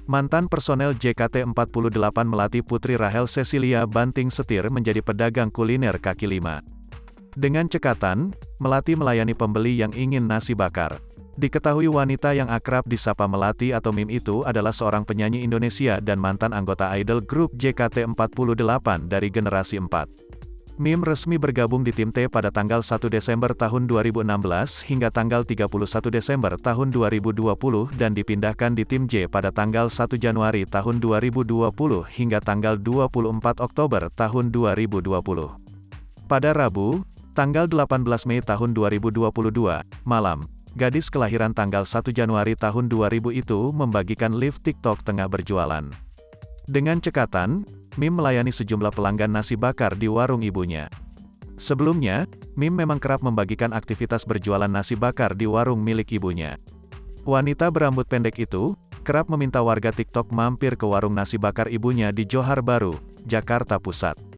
Mantan personel JKT48 Melati Putri Rahel Cecilia Banting Setir menjadi pedagang kuliner kaki lima. Dengan cekatan, Melati melayani pembeli yang ingin nasi bakar. Diketahui wanita yang akrab disapa Melati atau Mim itu adalah seorang penyanyi Indonesia dan mantan anggota idol grup JKT48 dari generasi 4. Mim resmi bergabung di tim T pada tanggal 1 Desember tahun 2016 hingga tanggal 31 Desember tahun 2020 dan dipindahkan di tim J pada tanggal 1 Januari tahun 2020 hingga tanggal 24 Oktober tahun 2020. Pada Rabu, tanggal 18 Mei tahun 2022, malam, gadis kelahiran tanggal 1 Januari tahun 2000 itu membagikan live TikTok tengah berjualan. Dengan cekatan, Mim melayani sejumlah pelanggan nasi bakar di warung ibunya. Sebelumnya, Mim memang kerap membagikan aktivitas berjualan nasi bakar di warung milik ibunya. Wanita berambut pendek itu, kerap meminta warga TikTok mampir ke warung nasi bakar ibunya di Johar Baru, Jakarta Pusat.